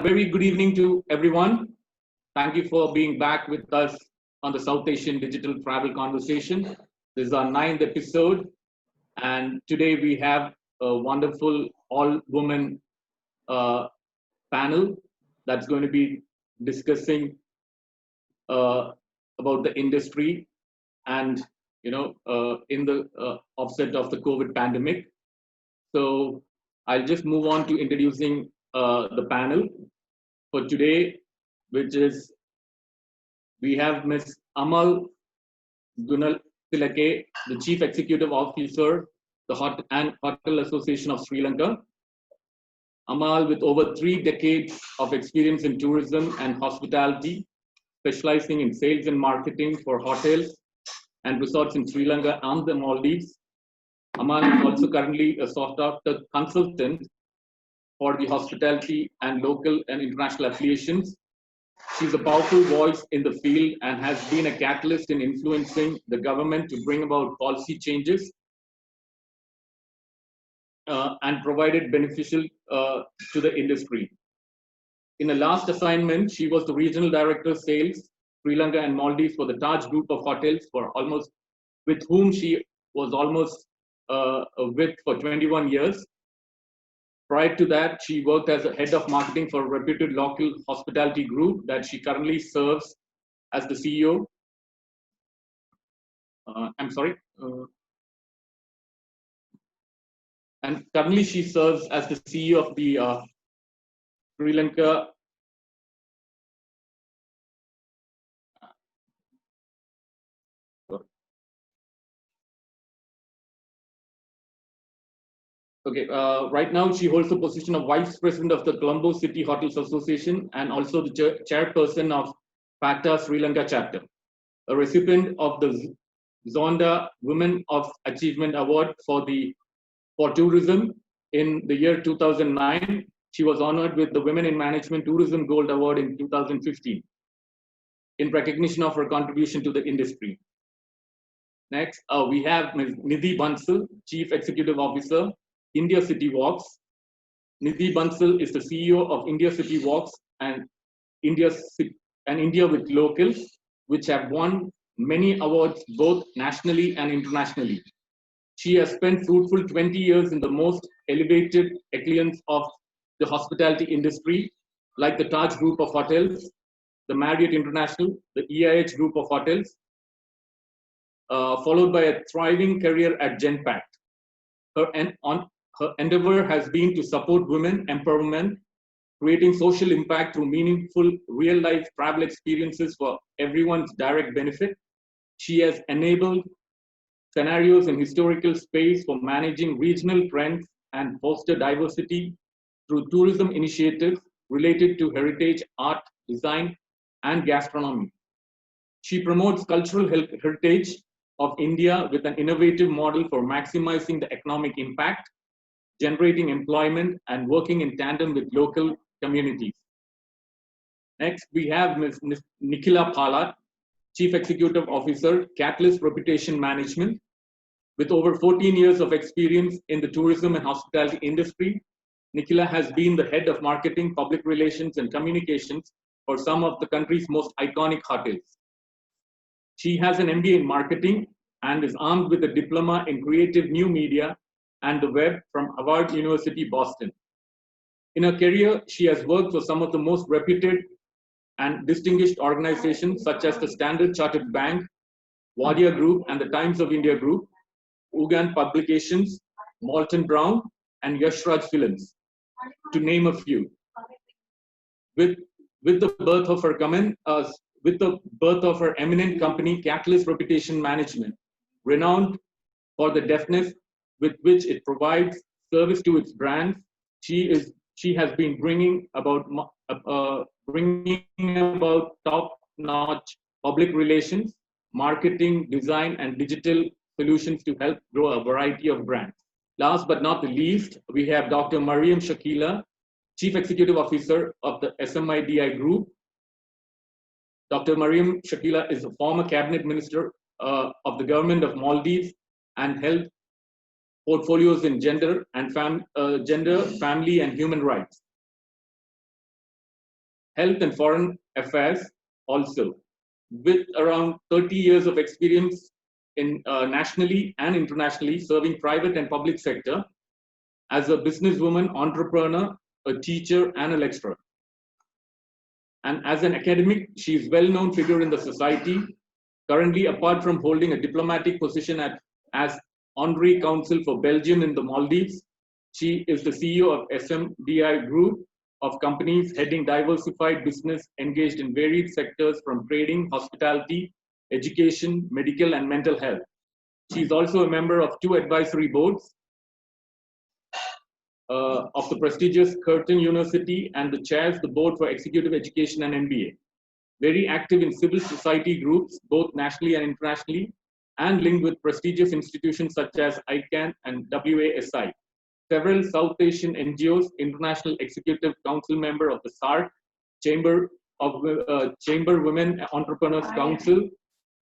very good evening to everyone. Thank you for being back with us on the South Asian Digital Travel Conversation. This is our 9th episode, and today we have a wonderful all-woman panel that's going to be discussing about the industry and in the offset of the COVID pandemic. So I'll just move on to introducing the panel for today, which is we have Ms. Amal Goonetilleke, the Chief Executive Officer, the Hotel Association of Sri Lanka. Amal, with over 3 decades of experience in tourism and hospitality, specializing in sales and marketing for hotels and resorts in Sri Lanka and the Maldives. Amal is also currently a sought-after consultant for the hospitality and local and international affiliations. She's a powerful voice in the field and has been a catalyst in influencing the government to bring about policy changes and provided beneficial to the industry. In the last assignment, she was the Regional Director of Sales, Sri Lanka and Maldives for the Taj Group of Hotels with whom she was almost with for 21 years. Prior to that, she worked as a head of marketing for a reputed local hospitality group that she currently serves as the CEO. And currently she serves as the CEO of the Sri Lanka right now, she holds the position of Vice President of the Colombo City Hotels Association and also the Chairperson of SATA Sri Lanka Chapter. A recipient of the Zonta Women of Achievement Award for Tourism in the year 2009. She was honored with the Women in Management Tourism Gold Award in 2015 in recognition of her contribution to the industry. Next, we have Ms. Nidhi Bansal, Chief Executive Officer, India City Walks. Nidhi Bansal is the CEO of India City Walks and India with Locals, which have won many awards both nationally and internationally. She has spent fruitful 20 years in the most elevated echelons of the hospitality industry, like the Taj Group of Hotels, the Marriott International, the EIH Group of Hotels, followed by a thriving career at Genpact. Her endeavor has been to support women empowerment, creating social impact through meaningful real-life travel experiences for everyone's direct benefit. She has enabled scenarios in historical space for managing regional trends and foster diversity through tourism initiatives related to heritage, art, design, and gastronomy. She promotes cultural heritage of India with an innovative model for maximizing the economic impact, generating employment, and working in tandem with local communities. Next, we have Ms. Nikhila Palat, Chief Executive Officer, Catalyst Reputation Management. With over 14 years of experience in the tourism and hospitality industry, Nikhila has been the head of marketing, public relations, and communications for some of the country's most iconic hotels. She has an MBA in marketing and is armed with a diploma in creative new media and the web from Harvard University, Boston. In her career, she has worked for some of the most reputed and distinguished organizations such as the Standard Chartered Bank, Wadia Group, and the Times of India Group, Ugan Publications, Molton Brown, and Yashraj Films, to name a few. With the birth of her eminent company, Catalyst Reputation Management, renowned for the depthness with which it provides service to its brands, she has been bringing about top-notch public relations, marketing, design, and digital solutions to help grow a variety of brands. Last but not the least, we have Dr. Mariam Shakila, Chief Executive Officer of the SMIDI Group. Dr. Mariam Shakila is a former cabinet minister of the government of Maldives and held portfolios in gender, family, and human rights. health and foreign affairs also, with around 30 years of experience in nationally and internationally serving private and public sector as a businesswoman, entrepreneur, a teacher, and a lecturer. And as an academic, she is a well-known figure in the society. Currently, apart from holding a diplomatic position as Honorary Consul for Belgium in the Maldives, she is the CEO of SMDI Group of companies heading diversified business engaged in varied sectors from trading, hospitality, education, medical, and mental health. She is also a member of 2 advisory boards of the prestigious Curtin University and chairs the board for executive education and MBA. Very active in civil society groups, both nationally and internationally, and linked with prestigious institutions such as ICANN and WASI. Several South Asian NGOs, International Executive Council member of the SARC, Chamber Women Entrepreneurs Council,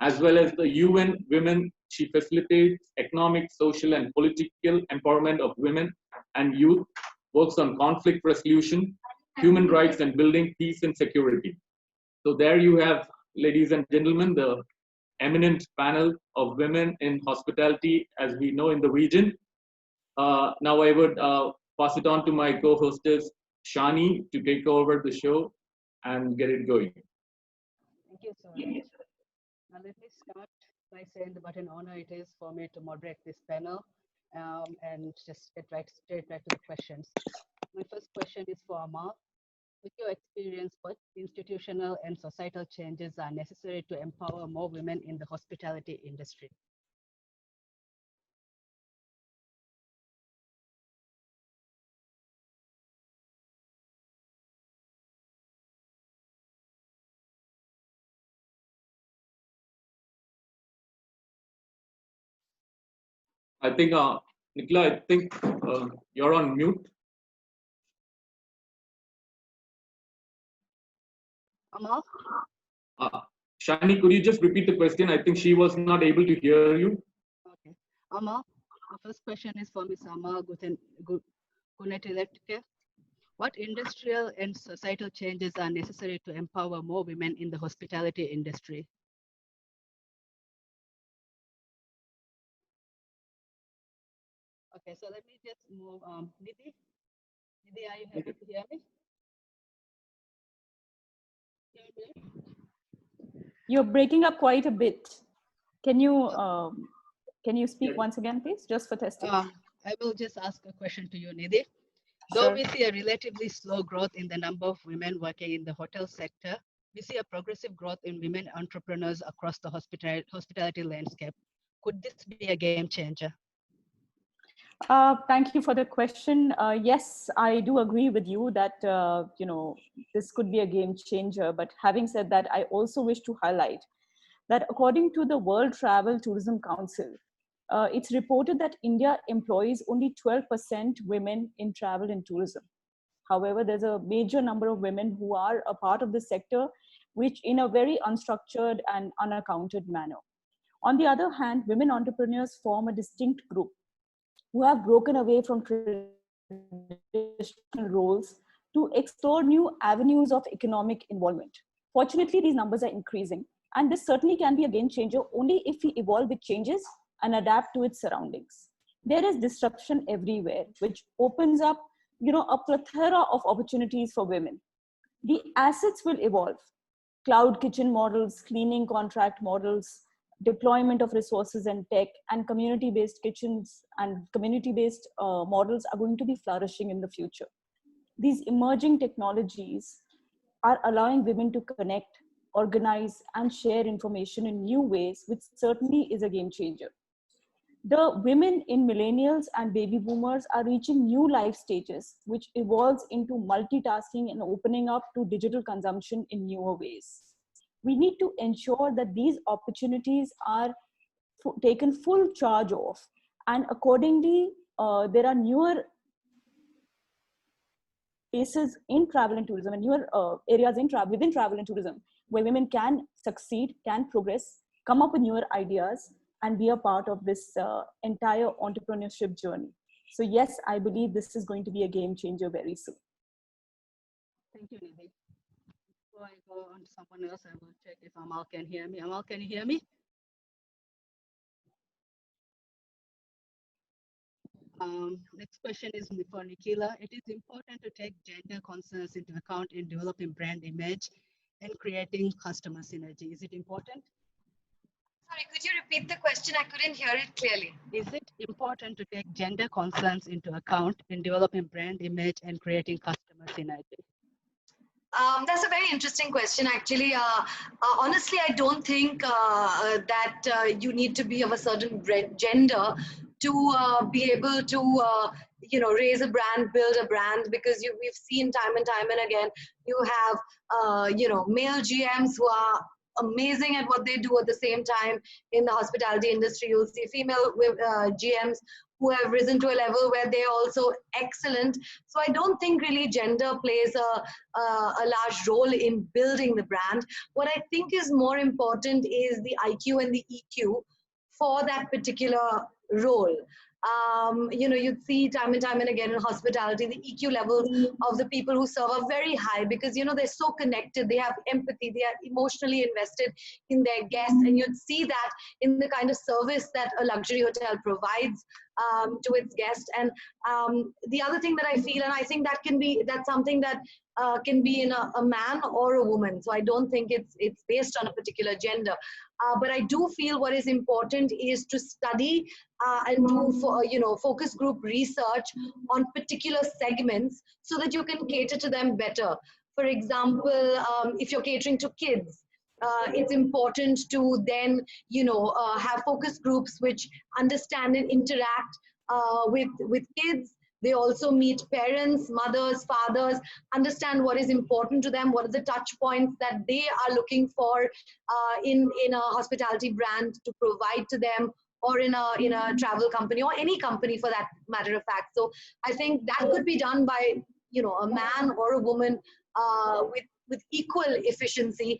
as well as the UN Women. She facilitates economic, social, and political empowerment of women and youth, works on conflict resolution, human rights, and building peace and security. So there you have, ladies and gentlemen, the eminent panel of women in hospitality, as we know in the region. Now I would pass it on to my co-hostess, Shani, to take over the show and get it going. Thank you so much. Now let me start by saying what an honor it is for me to moderate this panel and just get straight back to the questions. My first question is for Amal. With your experience, what institutional and societal changes are necessary to empower more women in the hospitality industry? I think, Nicola, you're on mute. Amal? Shani, could you just repeat the question? I think she was not able to hear you. Okay. Amal, the first question is for Ms. Amal Goonetilleke. What industrial and societal changes are necessary to empower more women in the hospitality industry? Okay, so let me just move on. Nidhi, are you able to hear me? You're breaking up quite a bit. Can you speak once again, please, just for testing? I will just ask a question to you, Nidhi. Though we see a relatively slow growth in the number of women working in the hotel sector, we see a progressive growth in women entrepreneurs across the hospitality landscape. Could this be a game changer? Thank you for the question. Yes, I do agree with you that this could be a game changer. But having said that, I also wish to highlight that according to the World Travel Tourism Council, it's reported that India employs only 12% women in travel and tourism. However, there's a major number of women who are a part of the sector, which in a very unstructured and unaccounted manner. On the other hand, women entrepreneurs form a distinct group who have broken away from traditional roles to explore new avenues of economic involvement. Fortunately, these numbers are increasing, and this certainly can be a game changer only if we evolve with changes and adapt to its surroundings. There is disruption everywhere, which opens up, a plethora of opportunities for women. The assets will evolve. Cloud kitchen models, cleaning contract models, deployment of resources and tech, and community-based kitchens and community-based models are going to be flourishing in the future. These emerging technologies are allowing women to connect, organize, and share information in new ways, which certainly is a game changer. The women in millennials and baby boomers are reaching new life stages, which evolves into multitasking and opening up to digital consumption in newer ways. We need to ensure that these opportunities are taken full charge of, and accordingly, there are newer spaces in travel and tourism and newer areas within travel and tourism where women can succeed, can progress, come up with newer ideas, and be a part of this entire entrepreneurship journey. So yes, I believe this is going to be a game changer very soon. Thank you, Nidhi. Before I go on to someone else, I will check if Amal can hear me. Amal, can you hear me? Next question is for Nikila. It is important to take gender concerns into account in developing brand image and creating customer synergy. Is it important? Sorry, could you repeat the question? I couldn't hear it clearly. Is it important to take gender concerns into account in developing brand image and creating customer synergy? That's a very interesting question, actually. Honestly, I don't think that you need to be of a certain gender to be able to, raise a brand, build a brand, because we've seen time and time and again, you have, male GMs who are amazing at what they do. At the same time, in the hospitality industry, you'll see female GMs who have risen to a level where they're also excellent. So I don't think really gender plays a large role in building the brand. What I think is more important is the IQ and the EQ for that particular role. You'd see time and time and again in hospitality, the EQ levels of the people who serve are very high because, they're so connected, they have empathy, they are emotionally invested in their guests. And you'd see that in the kind of service that a luxury hotel provides to its guests. And the other thing that I feel, and I think that's something that can be in a man or a woman. So I don't think it's based on a particular gender. But I do feel what is important is to study and do focus group research on particular segments so that you can cater to them better. For example, if you're catering to kids, it's important to then have focus groups which understand and interact with kids. They also meet parents, mothers, fathers, understand what is important to them, what are the touch points that they are looking for in a hospitality brand to provide to them, or in a travel company, or any company for that matter of fact. So I think that could be done by a man or a woman with equal efficiency,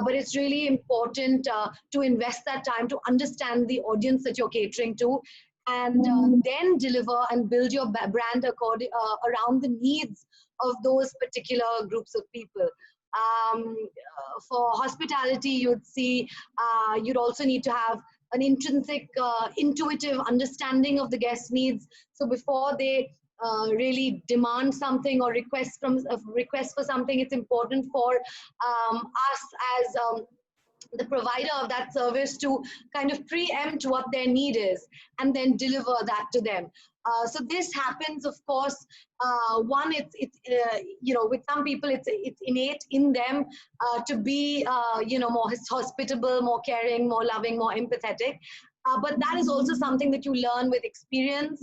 but it's really important to invest that time to understand the audience that you're catering to, and then deliver and build your brand around the needs of those particular groups of people. For hospitality, you'd see you'd also need to have an intrinsic, intuitive understanding of the guest needs. So before they really demand something or request for something, it's important for us as the provider of that service to kind of preempt what their need is and then deliver that to them. So this happens, of course. One, it's with some people it's innate in them to be more hospitable, more caring, more loving, more empathetic. But that is also something that you learn with experience.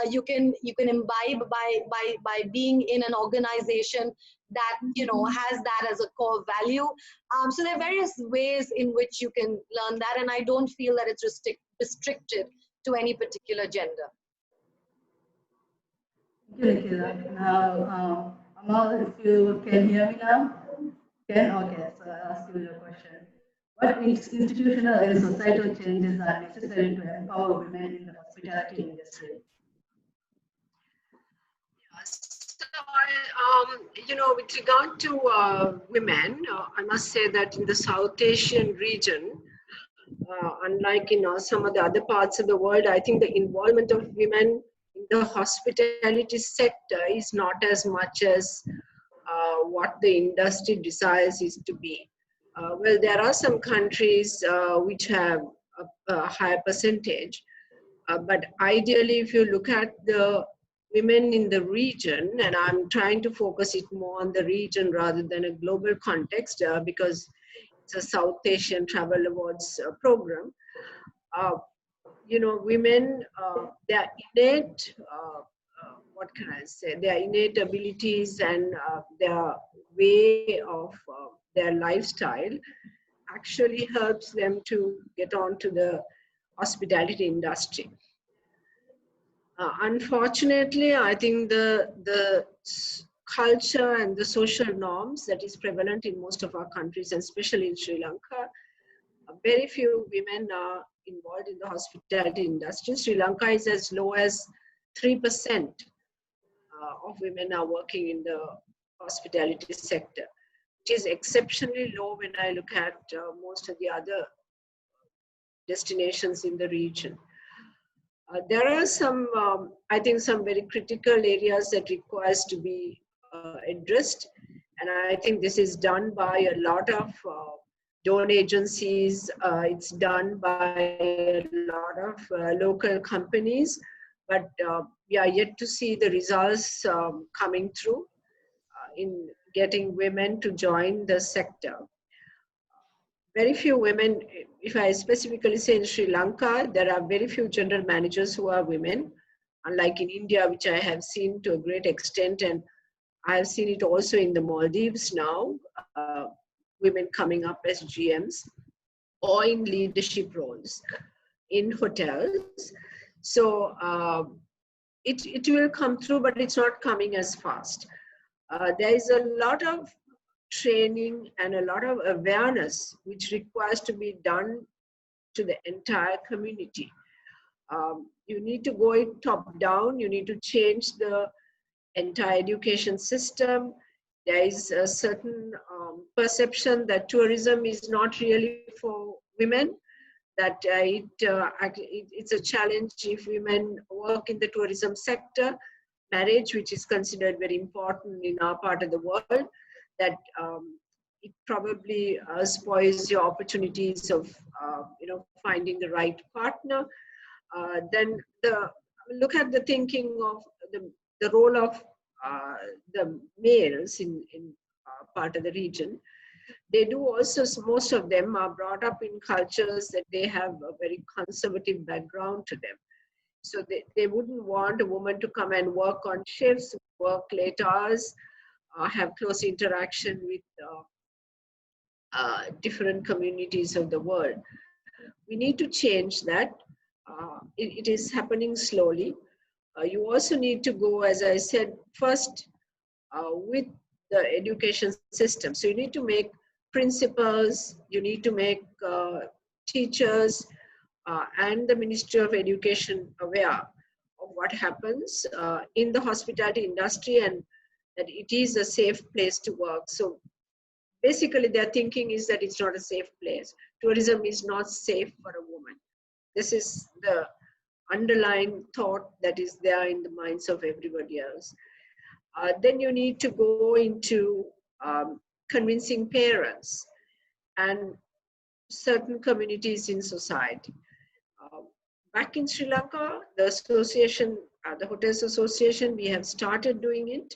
You can imbibe by being in an organization that has that as a core value. So there are various ways in which you can learn that, and I don't feel that it's restricted to any particular gender. Thank you, Nikila. Now, Amal, if you can hear me now? Can? Okay, so I'll ask you your question. What institutional and societal changes are necessary to empower women in the hospitality industry? So, with regard to women, I must say that in the South Asian region, unlike in some of the other parts of the world, I think the involvement of women in the hospitality sector is not as much as what the industry desires is to be. Well, there are some countries which have a higher percentage, but ideally, if you look at the women in the region, and I'm trying to focus it more on the region rather than a global context because it's a South Asian Travel Awards program. Women, their innate, what can I say, their innate abilities and their way of their lifestyle actually helps them to get onto the hospitality industry. Unfortunately, I think the culture and the social norms that is prevalent in most of our countries, and especially in Sri Lanka, very few women are involved in the hospitality industry. Sri Lanka is as low as 3% of women are working in the hospitality sector. it is exceptionally low when I look at most of the other destinations in the region. There are some, I think, some very critical areas that requires to be addressed. And I think this is done by a lot of donor agencies. It's done by a lot of local companies, but we are yet to see the results coming through in getting women to join the sector. Very few women, if I specifically say in Sri Lanka, there are very few general managers who are women, unlike in India, which I have seen to a great extent, and I have seen it also in the Maldives now, women coming up as GMs or in leadership roles in hotels. So it will come through, but it's not coming as fast. There is a lot of training and a lot of awareness which requires to be done to the entire community. You need to go top down, you need to change the entire education system. There is a certain perception that tourism is not really for women, that it's a challenge if women work in the tourism sector. Marriage, which is considered very important in our part of the world, that it probably spoils your opportunities of finding the right partner. Then look at the thinking of the role of the males in part of the region. They do also, most of them are brought up in cultures that they have a very conservative background to them. So they wouldn't want a woman to come and work on shifts, work late hours, have close interaction with different communities of the world. We need to change that. It is happening slowly. You also need to go, as I said, first with the education system. So you need to make principals, you need to make teachers, and the Ministry of Education aware of what happens in the hospitality industry and that it is a safe place to work. So basically their thinking is that it's not a safe place. Tourism is not safe for a woman. This is the underlying thought that is there in the minds of everybody else. Then you need to go into convincing parents and certain communities in society. Back in Sri Lanka, the association, the Hotels Association, we have started doing it.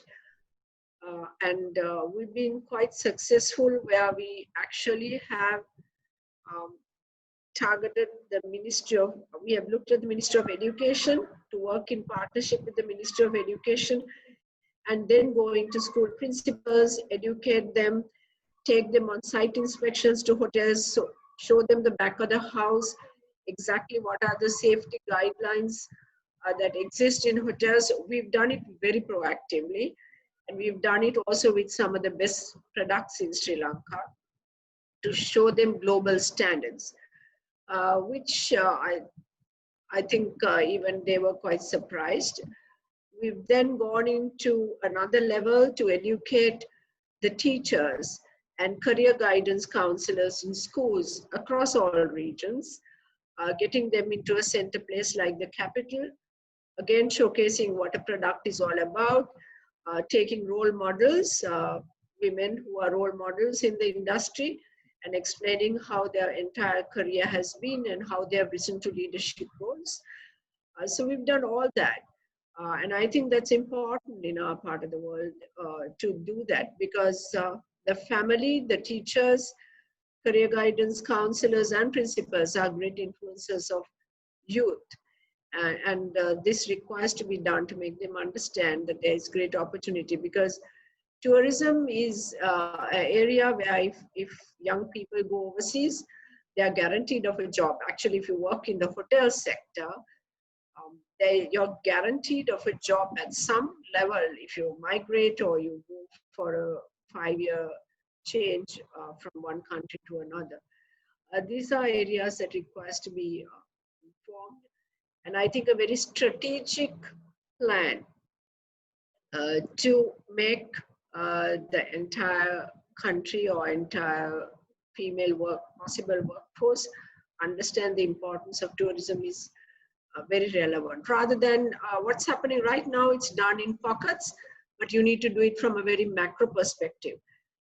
And we've been quite successful where we actually have targeted the Ministry of, we have looked at the Ministry of Education to work in partnership with the Ministry of Education, and then going to school principals, educate them, take them on site inspections to hotels, so show them the back of the house, exactly what are the safety guidelines that exist in hotels. We've done it very proactively, and we've done it also with some of the best products in Sri Lanka to show them global standards, which I think even they were quite surprised. We've then gone into another level to educate the teachers and career guidance counselors in schools across all regions, getting them into a center place like the capital, again showcasing what a product is all about, taking role models, women who are role models in the industry, and explaining how their entire career has been and how they have risen to leadership roles. So we've done all that. And I think that's important in our part of the world to do that, because the family, the teachers, career guidance counselors and principals are great influencers of youth. And this requires to be done to make them understand that there is great opportunity, because tourism is an area where if young people go overseas, they are guaranteed of a job. Actually, if you work in the hotel sector, you're guaranteed of a job at some level if you migrate or you go for a 5-year change from one country to another. These are areas that requires to be informed. And I think a very strategic plan to make the entire country or entire female possible workforce understand the importance of tourism is very relevant. Rather than what's happening right now, it's done in pockets, but you need to do it from a very macro perspective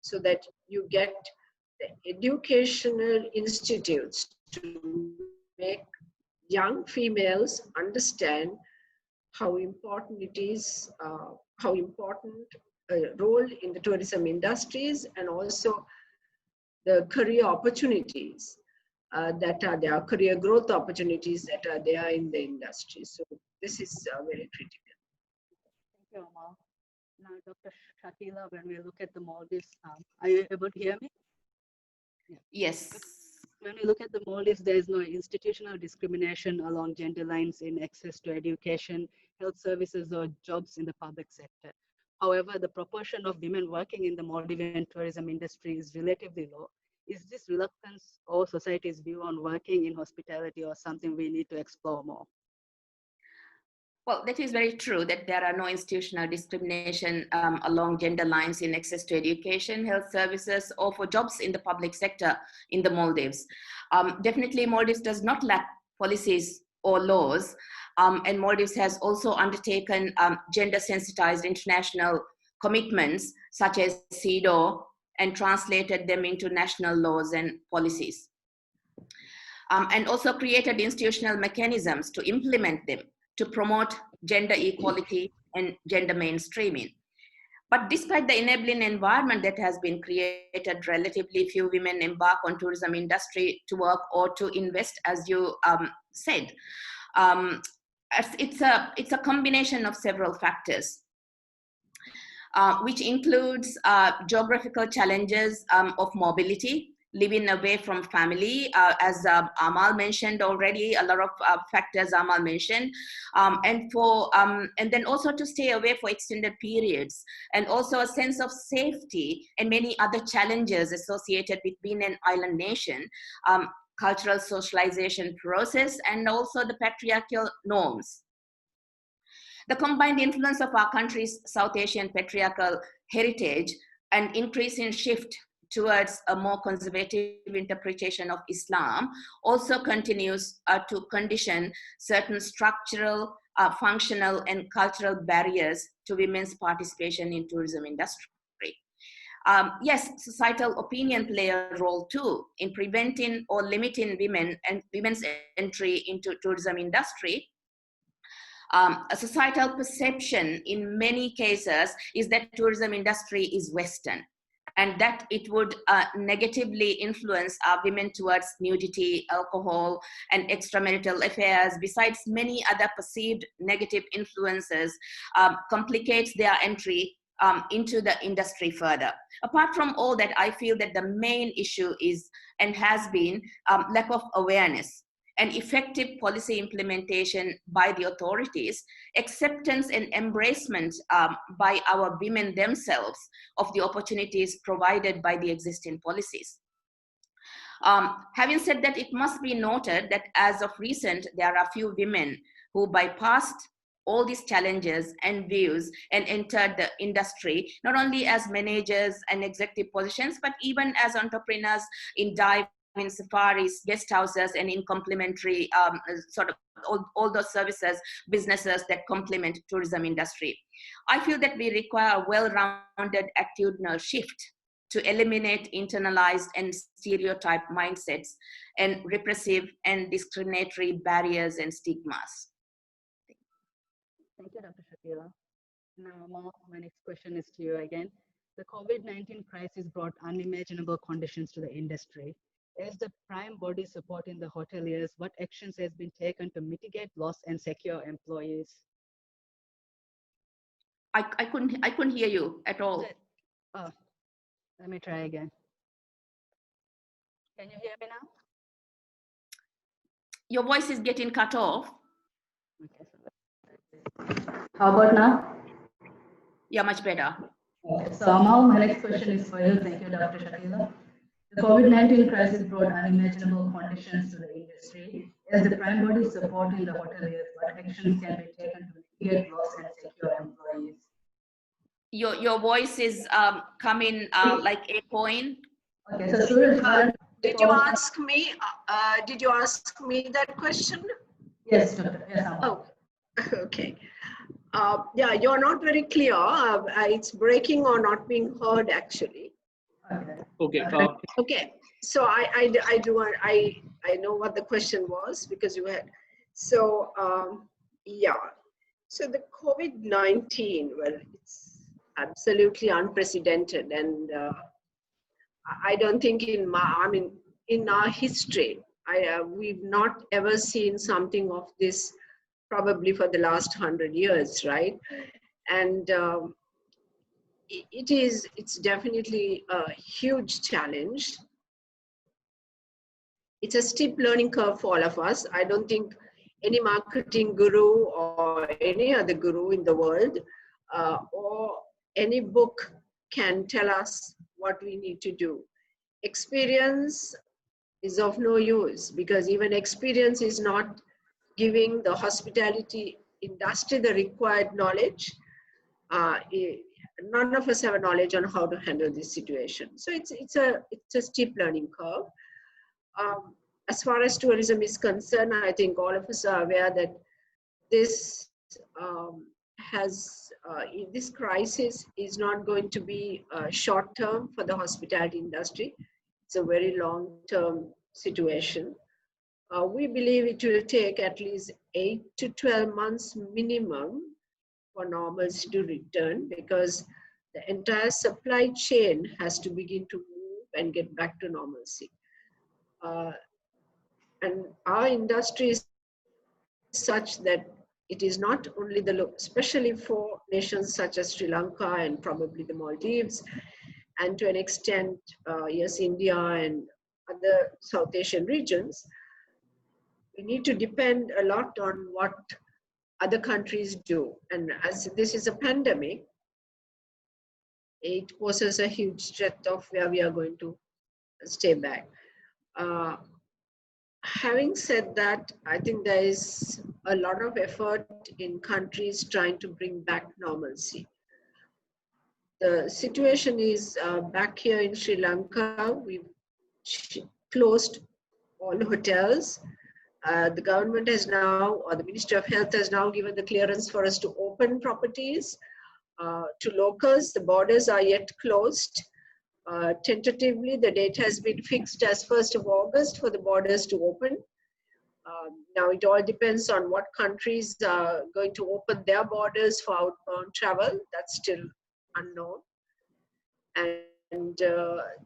so that you get the educational institutes to make young females understand how important it is, how important a role in the tourism industries, and also the career opportunities that are there, career growth opportunities that are there in the industry. So this is very critical. Thank you, Amal. Now, Dr. Shakila, when we look at the Maldives, are you able to hear me? Yeah. Yes. When we look at the Maldives, there is no institutional discrimination along gender lines in access to education, health services, or jobs in the public sector. However, the proportion of women working in the Maldivian tourism industry is relatively low. Is this reluctance or society's view on working in hospitality or something we need to explore more? Well, that is very true that there are no institutional discrimination along gender lines in access to education, health services, or for jobs in the public sector in the Maldives. Definitely, Maldives does not lack policies or laws, and Maldives has also undertaken gender-sensitized international commitments such as CEDAW and translated them into national laws and policies. And also created institutional mechanisms to implement them to promote gender equality and gender mainstreaming. But despite the enabling environment that has been created, relatively few women embark on tourism industry to work or to invest, as you said. It's a combination of several factors, which includes geographical challenges of mobility, living away from family, as Amal mentioned already, a lot of factors Amal mentioned, and then also to stay away for extended periods, and also a sense of safety and many other challenges associated with being an island nation, cultural socialization process, and also the patriarchal norms. The combined influence of our country's South Asian patriarchal heritage and increasing shift towards a more conservative interpretation of Islam also continues to condition certain structural, functional, and cultural barriers to women's participation in tourism industry. Yes, societal opinion play a role too in preventing or limiting women and women's entry into tourism industry. A societal perception in many cases is that tourism industry is Western, and that it would negatively influence women towards nudity, alcohol, and extramarital affairs, besides many other perceived negative influences, complicates their entry into the industry further. Apart from all that, I feel that the main issue is, and has been, lack of awareness and effective policy implementation by the authorities, acceptance and embracement by our women themselves of the opportunities provided by the existing policies. Having said that, it must be noted that as of recent, there are few women who bypassed all these challenges and views and entered the industry, not only as managers and executive positions, but even as entrepreneurs in dive, in safaris, guest houses, and in complementary sort of all those services, businesses that complement tourism industry. I feel that we require a well-rounded attitudinal shift to eliminate internalized and stereotype mindsets and repressive and discriminatory barriers and stigmas. Thank you, Dr. Shakila. Now, Amal, my next question is to you again. The COVID-19 crisis brought unimaginable conditions to the industry. As the prime body supporting the hoteliers, what actions has been taken to mitigate loss and secure employees? I couldn't hear you at all. Oh, let me try again. Can you hear me now? Your voice is getting cut off. Okay, so how about now? Yeah, much better. Okay, so Amal, my next question is for you. Thank you, Dr. Shakila. The COVID-19 crisis brought unimaginable conditions to the industry. As the prime body supporting the hoteliers, what actions can be taken to mitigate loss and secure employees? your voice is coming like echoing. Okay, so students, did you ask me? Did you ask me that question? Yes, Doctor. Yes, Amal. Oh, okay. Yeah, you're not very clear. It's breaking or not being heard actually. Okay. Okay. So I know what the question was because you had. So yeah. So the COVID-19, well, it's absolutely unprecedented, and I don't think in our history, we've not ever seen something of this, probably for the last 100 years, right? And it's definitely a huge challenge. It's a steep learning curve for all of us. I don't think any marketing guru or any other guru in the world or any book can tell us what we need to do. Experience is of no use because even experience is not giving the hospitality industry the required knowledge. None of us have a knowledge on how to handle this situation. So it's a steep learning curve. As far as tourism is concerned, I think all of us are aware that this this crisis is not going to be short term for the hospitality industry. It's a very long term situation. We believe it will take at least 8 to 12 months minimum for normalcy to return because the entire supply chain has to begin to move and get back to normalcy. And our industry is such that it is not only especially for nations such as Sri Lanka and probably the Maldives, and to an extent, yes, India and other South Asian regions, we need to depend a lot on what other countries do. And as this is a pandemic, it poses a huge threat of where we are going to stay back. Having said that, I think there is a lot of effort in countries trying to bring back normalcy. The situation is back here in Sri Lanka, we've closed all hotels. The government has now, or the Ministry of Health has now given the clearance for us to open properties to locals. The borders are yet closed. Tentatively, the date has been fixed as 1st of August for the borders to open. Now it all depends on what countries are going to open their borders for outbound travel. That's still unknown. And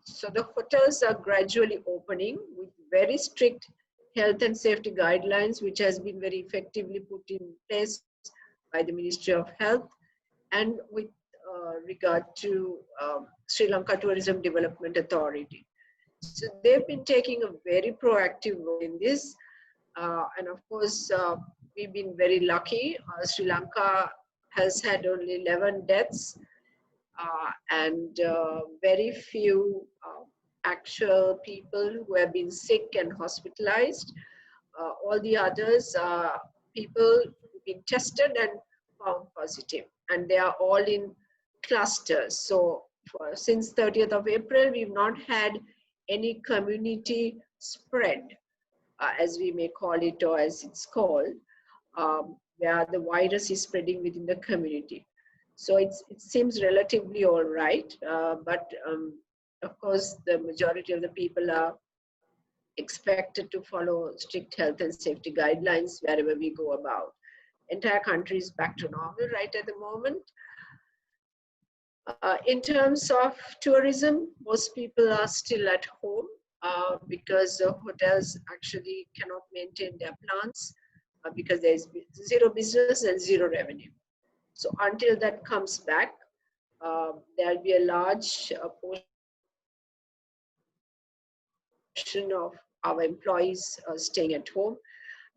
so the hotels are gradually opening with very strict health and safety guidelines, which has been very effectively put in place by the Ministry of Health and with regard to Sri Lanka Tourism Development Authority. So they've been taking a very proactive role in this. And of course, we've been very lucky. Sri Lanka has had only 11 deaths and very few actual people who have been sick and hospitalized. All the others are people who've been tested and found positive, and they are all in clusters. So since 30th of April, we've not had any community spread, as we may call it, or as it's called, where the virus is spreading within the community. So it seems relatively all right, but of course, the majority of the people are expected to follow strict health and safety guidelines wherever we go about. Entire country is back to normal right at the moment. In terms of tourism, most people are still at home because hotels actually cannot maintain their plants because there is zero business and zero revenue. So until that comes back, there'll be a large portion of our employees staying at home.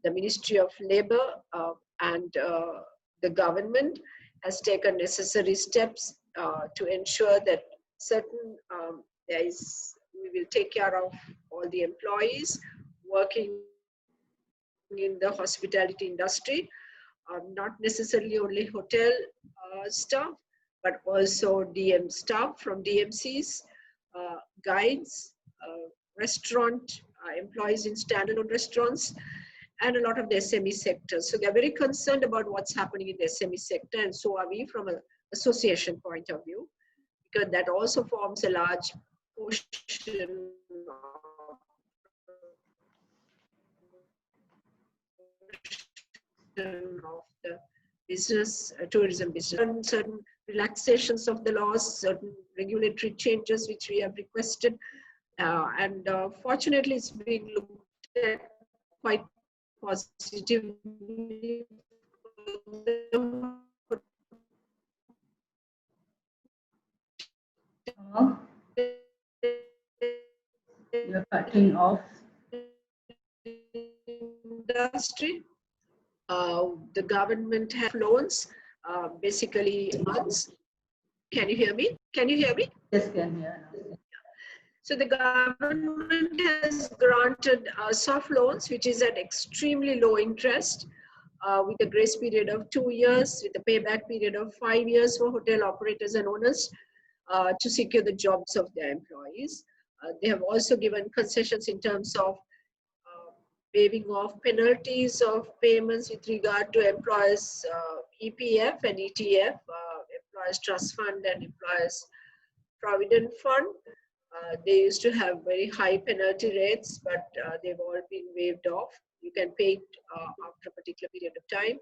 The Ministry of Labor and the government has taken necessary steps to ensure that certain we will take care of all the employees working in the hospitality industry, not necessarily only hotel staff, but also DM staff from DMCs, guides, restaurant employees in standalone restaurants, and a lot of the SME sector. So they're very concerned about what's happening in the SME sector, and so are we from an association point of view, because that also forms a large portion of the business, tourism business. Certain relaxations of the laws, certain regulatory changes which we have requested, and fortunately it's being looked at quite positively. You're cutting off. Industry. The government have loans, basically months. Can you hear me? Can you hear me? Yes, can hear now. So the government has granted soft loans, which is at extremely low interest, with a grace period of 2 years, with a payback period of 5 years for hotel operators and owners to secure the jobs of their employees. They have also given concessions in terms of waiving off penalties of payments with regard to employers' EPF and ETF, employers' trust fund and employers' provident fund. They used to have very high penalty rates, but they've all been waived off. You can pay it after a particular period of time.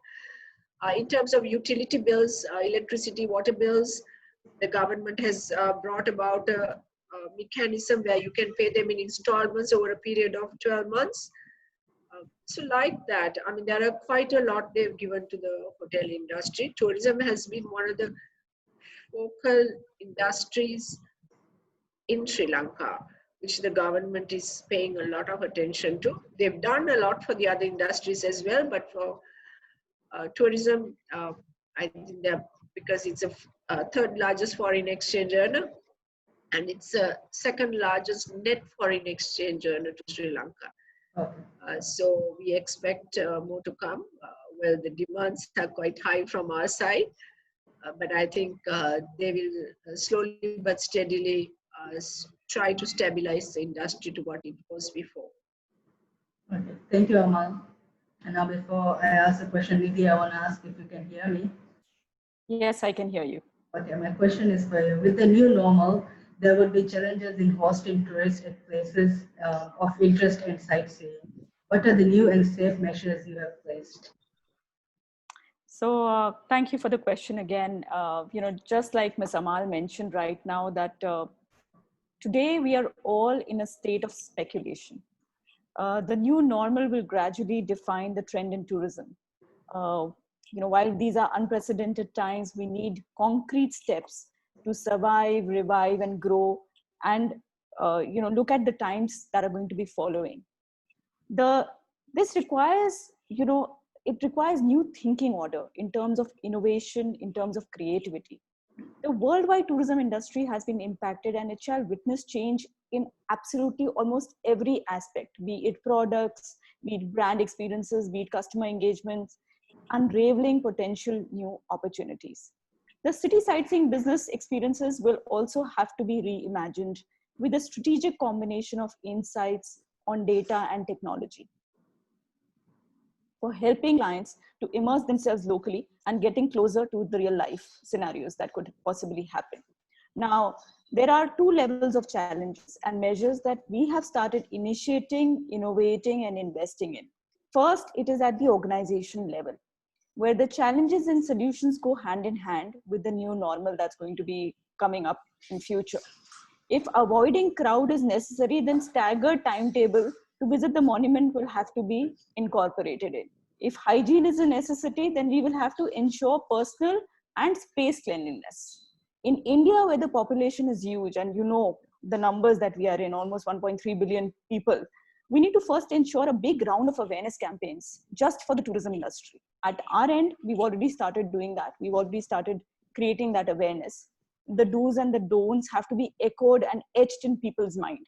In terms of utility bills, electricity, water bills, the government has brought about a mechanism where you can pay them in installments over a period of 12 months. So like that, I mean, there are quite a lot they've given to the hotel industry. Tourism has been one of the focal industries in Sri Lanka, which the government is paying a lot of attention to. They've done a lot for the other industries as well, but for tourism, I think that because it's a third largest foreign exchange earner, and it's a second largest net foreign exchange earner to Sri Lanka. Okay. So we expect more to come. Well, the demands are quite high from our side, but I think they will slowly but steadily try to stabilize the industry to what it was before. Okay. Thank you, Amal. And now before I ask the question, Vidhi, I want to ask if you can hear me. Yes, I can hear you. Okay, my question is for you. With the new normal, there will be challenges in hosting tourists at places of interest and sightseeing. What are the new and safe measures you have placed? So thank you for the question again. Just like Ms. Amal mentioned right now that today we are all in a state of speculation. The new normal will gradually define the trend in tourism. While these are unprecedented times, we need concrete steps to survive, revive, and grow, and look at the times that are going to be following. This requires, it requires new thinking order in terms of innovation, in terms of creativity. The worldwide tourism industry has been impacted, and it shall witness change in absolutely almost every aspect, be it products, be it brand experiences, be it customer engagements, unraveling potential new opportunities. The city sightseeing business experiences will also have to be reimagined with a strategic combination of insights on data and technology for helping clients to immerse themselves locally and getting closer to the real life scenarios that could possibly happen. Now, there are two levels of challenges and measures that we have started initiating, innovating, and investing in. First, it is at the organization level, where the challenges and solutions go hand in hand with the new normal that's going to be coming up in future. If avoiding crowd is necessary, then staggered timetable to visit the monument will have to be incorporated in. If hygiene is a necessity, then we will have to ensure personal and space cleanliness. In India, where the population is huge, and the numbers that we are in, almost 1.3 billion people, we need to first ensure a big round of awareness campaigns just for the tourism industry. At our end, we've already started doing that. We've already started creating that awareness. The do's and the don'ts have to be echoed and etched in people's mind.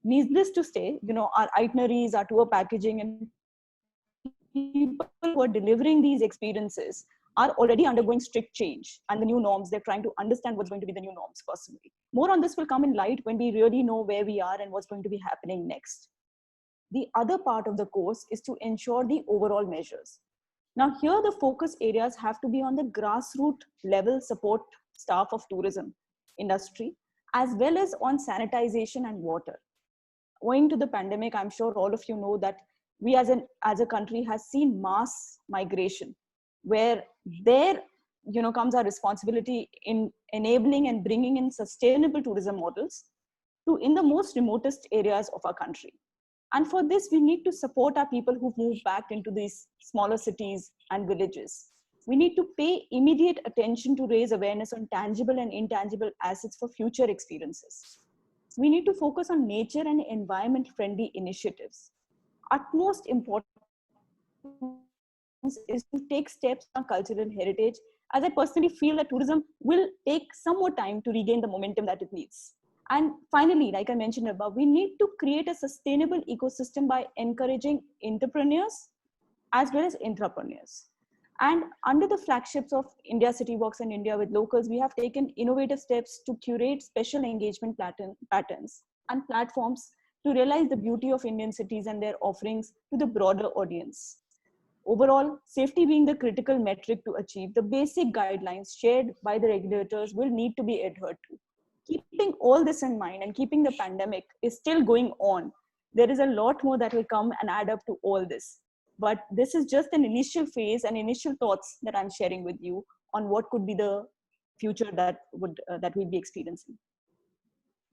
Needless to say, our itineraries, our tour packaging, and people who are delivering these experiences are already undergoing strict change and the new norms. They're trying to understand what's going to be the new norms personally. More on this will come in light when we really know where we are and what's going to be happening next. The other part of the course is to ensure the overall measures. Now here the focus areas have to be on the grassroots level support staff of tourism industry, as well as on sanitization and water. Owing to the pandemic, I'm sure all of you know that we as a country has seen mass migration, where there comes our responsibility in enabling and bringing in sustainable tourism models to in the most remotest areas of our country. And for this, we need to support our people who've moved back into these smaller cities and villages. We need to pay immediate attention to raise awareness on tangible and intangible assets for future experiences. We need to focus on nature and environment-friendly initiatives. Utmost importance is to take steps on cultural heritage, as I personally feel that tourism will take some more time to regain the momentum that it needs. And finally, like I mentioned above, we need to create a sustainable ecosystem by encouraging entrepreneurs as well as intrapreneurs. And under the flagships of India City Walks and India with Locals, we have taken innovative steps to curate special engagement patterns and platforms to realize the beauty of Indian cities and their offerings to the broader audience. Overall, safety being the critical metric to achieve, the basic guidelines shared by the regulators will need to be adhered to. Keeping all this in mind and keeping the pandemic is still going on, there is a lot more that will come and add up to all this. But this is just an initial phase and initial thoughts that I'm sharing with you on what could be the future that we'll be experiencing.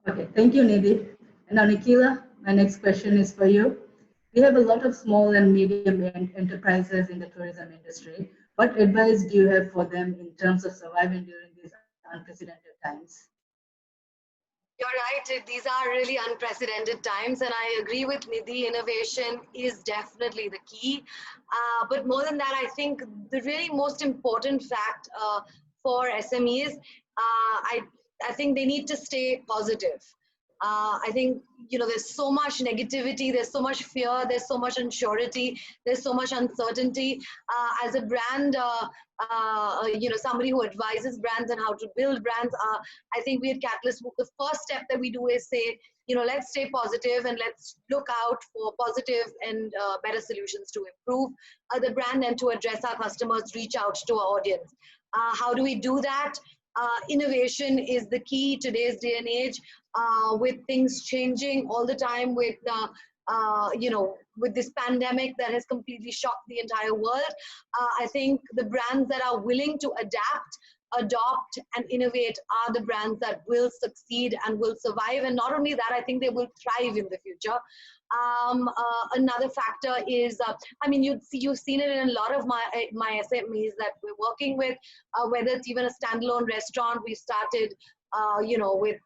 Okay, thank you, Nidhi. And now, Nikila, my next question is for you. We have a lot of small and medium enterprises in the tourism industry. What advice do you have for them in terms of surviving during these unprecedented times? You're right. These are really unprecedented times, and I agree with Nidhi. Innovation is definitely the key. But more than that, I think the really most important fact for SMEs, I think they need to stay positive. I think, there's so much negativity, there's so much fear, there's so much unsurety, there's so much uncertainty. As a brand, somebody who advises brands on how to build brands, I think we at Catalyst, the first step that we do is say, let's stay positive and let's look out for positive and better solutions to improve the brand and to address our customers, reach out to our audience. How do we do that? Innovation is the key today's day and age, with things changing all the time, with with this pandemic that has completely shocked the entire world. I think the brands that are willing to adapt, adopt, and innovate are the brands that will succeed and will survive. And not only that, I think they will thrive in the future. Another factor is, you've seen it in a lot of my SMEs that we're working with, whether it's even a standalone restaurant. We started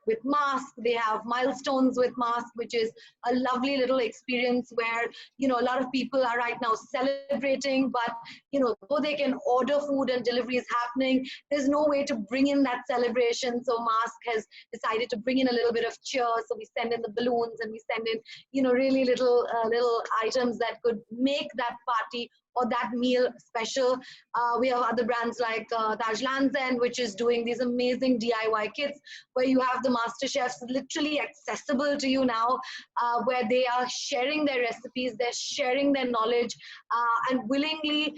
with masks. They have milestones with masks, which is a lovely little experience where, a lot of people are right now celebrating, but, though they can order food and delivery is happening, there's no way to bring in that celebration. So Mask has decided to bring in a little bit of cheer. So we send in the balloons and we send in, really little items that could make that party or that meal special. We have other brands like Taj Group, which is doing these amazing DIY kits where you have the master chefs literally accessible to you now, where they are sharing their recipes, they're sharing their knowledge, and willingly,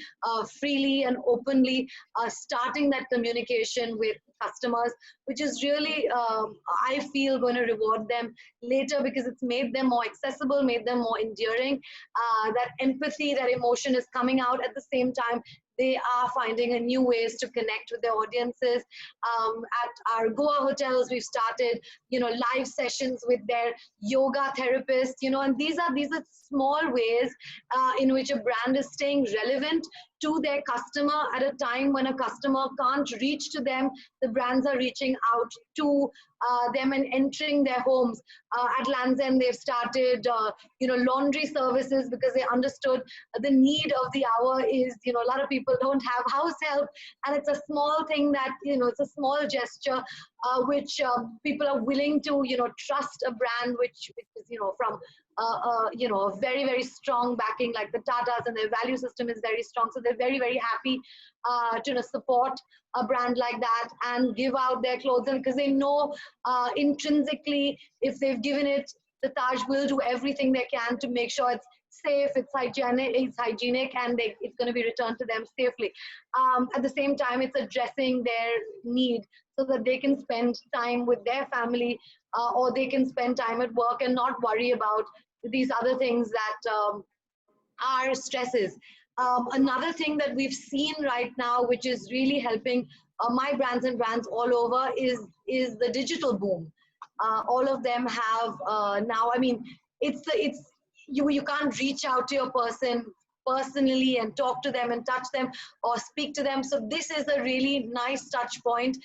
freely and openly starting that communication with customers, which is really, I feel, going to reward them later because it's made them more accessible, made them more endearing. That empathy, that emotion is coming out. At the same time, they are finding a new ways to connect with their audiences. At our Goa hotels, we've started, live sessions with their yoga therapists, and these are small ways in which a brand is staying relevant to their customer at a time when a customer can't reach to them. The brands are reaching out to them and entering their homes. At Lands End, they've started, laundry services because they understood the need of the hour is, a lot of people don't have house help, and it's a small thing that, it's a small gesture which people are willing to, trust a brand which is, from a very, very strong backing like the Tatas, and their value system is very strong. So they're very, very happy to support a brand like that and give out their clothes, and because they know intrinsically, if they've given it, the Taj will do everything they can to make sure it's safe, it's hygienic, and it's going to be returned to them safely. At the same time, it's addressing their need so that they can spend time with their family, or they can spend time at work and not worry about these other things that are stresses. Another thing that we've seen right now, which is really helping my brands and brands all over, is the digital boom. All of them have now, I mean, you can't reach out to your person personally and talk to them and touch them or speak to them. So this is a really nice touch point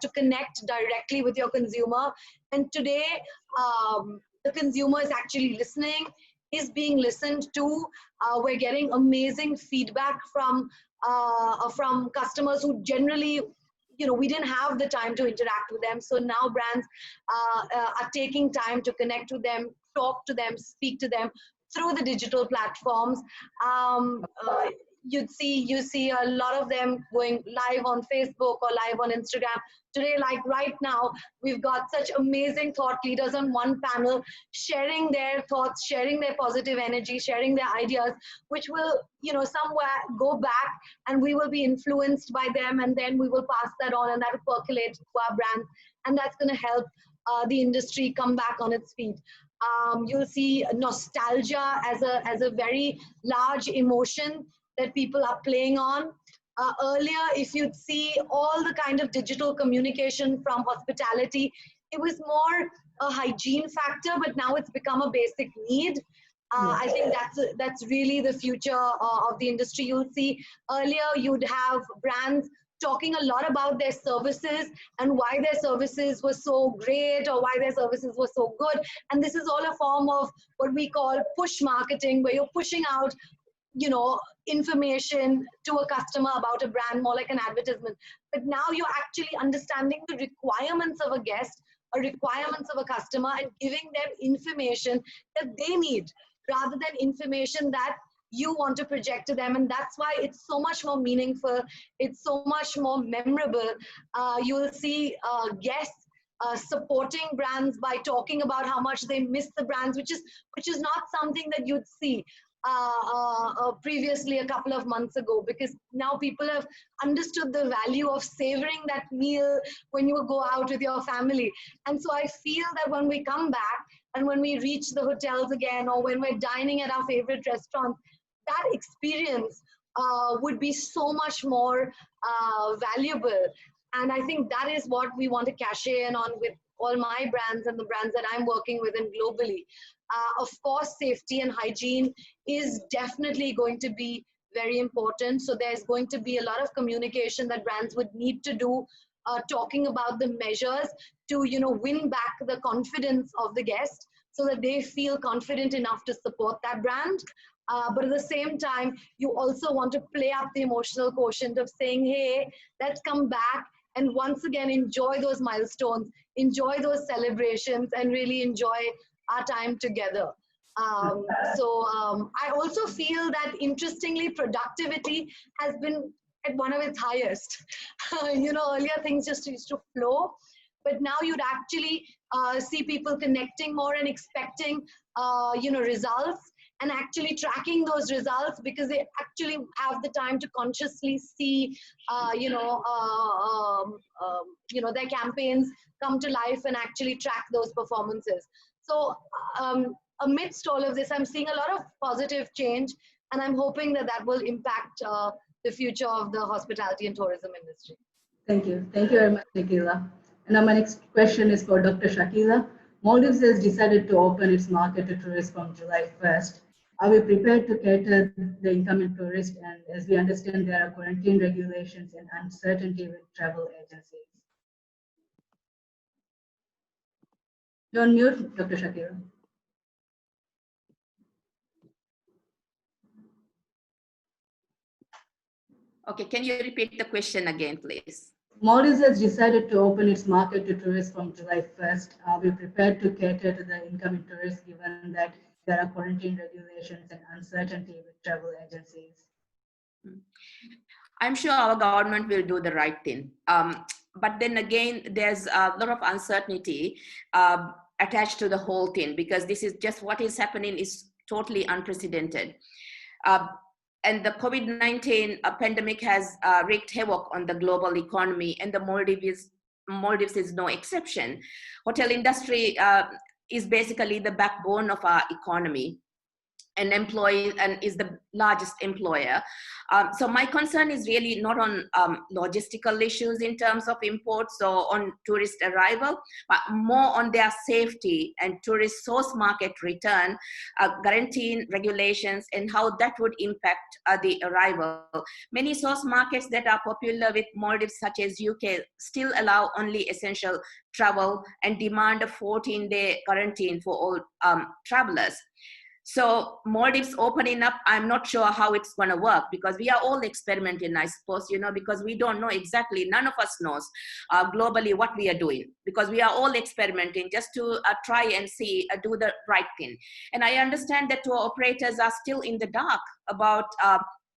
to connect directly with your consumer. And today, the consumer is actually listening, is being listened to. We're getting amazing feedback from customers who generally, we didn't have the time to interact with them. So now brands are taking time to connect with them, talk to them, speak to them through the digital platforms. You see a lot of them going live on Facebook or live on Instagram. Today, like right now, we've got such amazing thought leaders on one panel, sharing their thoughts, sharing their positive energy, sharing their ideas, which will, somewhere go back, and we will be influenced by them, and then we will pass that on, and that will percolate to our brand, and that's going to help the industry come back on its feet. You'll see nostalgia as a very large emotion that people are playing on. Earlier, if you'd see all the kind of digital communication from hospitality, it was more a hygiene factor, but now it's become a basic need. I think that's really the future of the industry. You'll see earlier you'd have brands talking a lot about their services and why their services were so great or why their services were so good. And this is all a form of what we call push marketing, where you're pushing out, information to a customer about a brand, more like an advertisement. But now you're actually understanding the requirements of a guest, or requirements of a customer, and giving them information that they need, rather than information that you want to project to them. And that's why it's so much more meaningful. It's so much more memorable. You will see guests supporting brands by talking about how much they miss the brands, which is not something that you'd see previously a couple of months ago, because now people have understood the value of savoring that meal when you go out with your family. And so I feel that when we come back and when we reach the hotels again, or when we're dining at our favorite restaurants, that experience would be so much more valuable. And I think that is what we want to cash in on with all my brands and the brands that I'm working with and globally. Of course, safety and hygiene is definitely going to be very important. So there's going to be a lot of communication that brands would need to do, talking about the measures to, win back the confidence of the guest so that they feel confident enough to support that brand. But at the same time, you also want to play up the emotional quotient of saying, hey, let's come back and once again enjoy those milestones, enjoy those celebrations, and really enjoy our time together. I also feel that, interestingly, productivity has been at one of its highest. Earlier things just used to flow, but now you'd actually see people connecting more and expecting, results, and actually tracking those results, because they actually have the time to consciously see, their campaigns come to life and actually track those performances. So amidst all of this, I'm seeing a lot of positive change, and I'm hoping that that will impact the future of the hospitality and tourism industry. Thank you. Thank you very much, Nikila. And now my next question is for Dr. Shakila. Maldives has decided to open its market to tourists from July 1st. Are we prepared to cater the incoming tourists? And as we understand, there are quarantine regulations and uncertainty with travel agencies. You're on mute, Dr. Shakila. Okay, can you repeat the question again, please? Maldives has decided to open its market to tourists from July 1st. Are we prepared to cater to the incoming tourists given that there are quarantine regulations and uncertainty with travel agencies? I'm sure our government will do the right thing. But then again, there's a lot of uncertainty attached to the whole thing, because this is just what is happening is totally unprecedented. And the COVID-19 pandemic has wreaked havoc on the global economy, and the Maldives is no exception. Hotel industry is basically the backbone of our economy, and is the largest employer. So my concern is really not on logistical issues in terms of imports or on tourist arrival, but more on their safety and tourist source market return, guaranteeing regulations and how that would impact the arrival. Many source markets that are popular with Maldives, such as UK, still allow only essential travel and demand a 14-day quarantine for all travelers. So Maldives opening up, I'm not sure how it's going to work, because we are all experimenting, I suppose, because we don't know exactly, none of us knows globally what we are doing, because we are all experimenting just to try and see, do the right thing. And I understand that tour operators are still in the dark about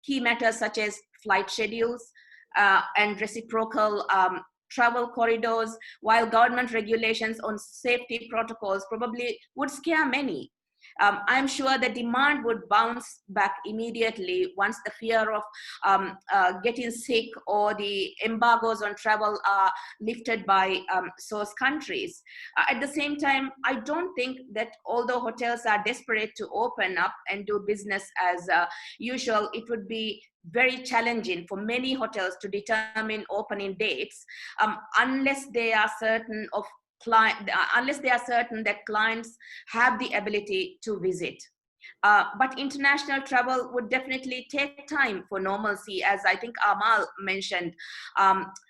key matters such as flight schedules and reciprocal travel corridors, while government regulations on safety protocols probably would scare many. I'm sure the demand would bounce back immediately once the fear of getting sick or the embargoes on travel are lifted by source countries. At the same time, I don't think that although hotels are desperate to open up and do business as usual, it would be very challenging for many hotels to determine opening dates unless they are certain that clients have the ability to visit. But international travel would definitely take time for normalcy, as I think Amal mentioned.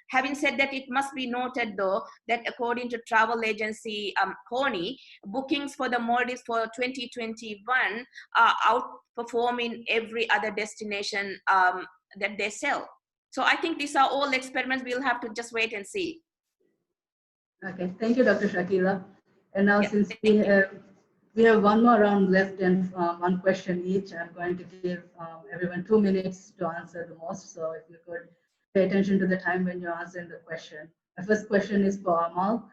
Having said that, it must be noted though that according to travel agency Kony, bookings for the Maldives for 2021 are outperforming every other destination that they sell. So I think these are all experiments. We'll have to just wait and see. Okay, thank you, Dr. Shakila. And now, since we have one more round left and one question each, I'm going to give everyone 2 minutes to answer the most. So if you could pay attention to the time when you're answering the question. The first question is for Amal.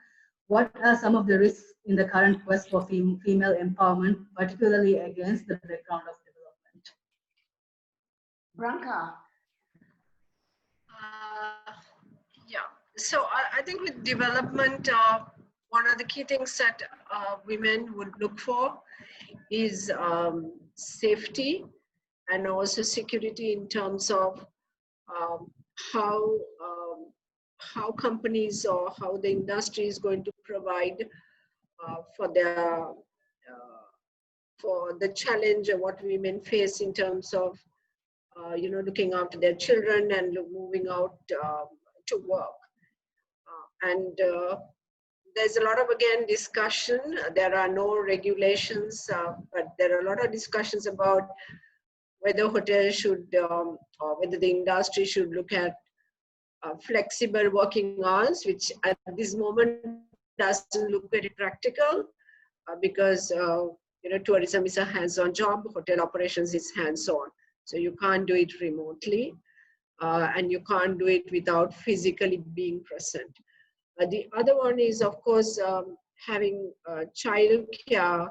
What are some of the risks in the current quest for female empowerment, particularly against the background of development? Branka. Yeah, so I think with development, one of the key things that women would look for is safety and also security in terms of how companies or how the industry is going to provide for the challenge of what women face in terms of looking after their children and moving out to work. There's a lot of, again, discussion. There are no regulations, but there are a lot of discussions about whether hotels should, or whether the industry should look at flexible working hours, which at this moment doesn't look very practical because tourism is a hands-on job, hotel operations is hands-on. So you can't do it remotely, and you can't do it without physically being present. The other one is, of course, having child care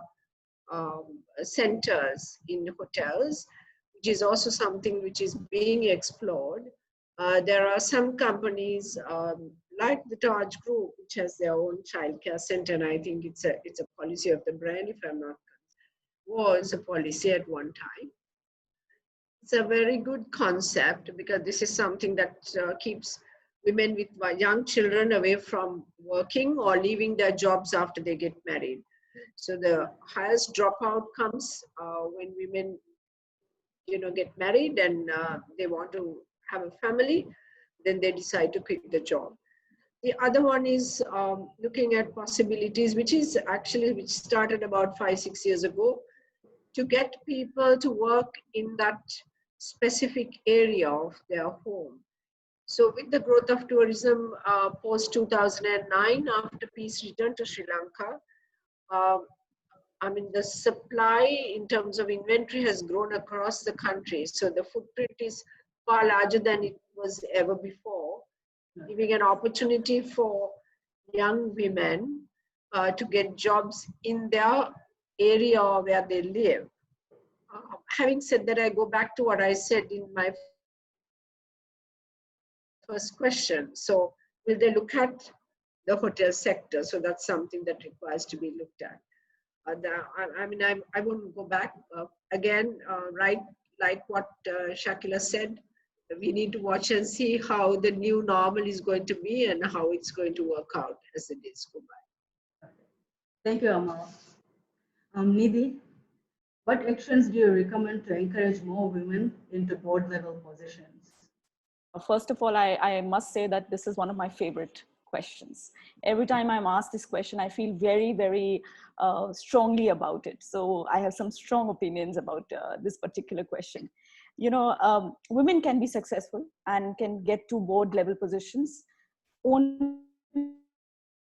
centers in hotels, which is also something which is being explored. There are some companies like the Taj Group, which has their own child care center, and I think it's a policy of the brand, if I'm not, was a policy at one time. It's a very good concept because this is something that keeps women with young children away from working or leaving their jobs after they get married. So the highest dropout comes when women, get married and they want to have a family, then they decide to quit the job. The other one is looking at possibilities, which started about 5-6 years ago, to get people to work in that specific area of their home. So with the growth of tourism post 2009, after peace returned to Sri Lanka, I mean, the supply in terms of inventory has grown across the country. So the footprint is far larger than it was ever before, giving an opportunity for young women to get jobs in their area where they live. Having said that, I go back to what I said in my first question. So will they look at the hotel sector? So that's something that requires to be looked at. I won't go back again, right? Like what Shakila said, we need to watch and see how the new normal is going to be and how it's going to work out as the days go by. Thank you, Amal. Nidhi, what actions do you recommend to encourage more women into board level positions? First of all, I must say that this is one of my favorite questions. Every time I'm asked this question, I feel very, very strongly about it. So I have some strong opinions about this particular question. You know, women can be successful and can get to board level positions only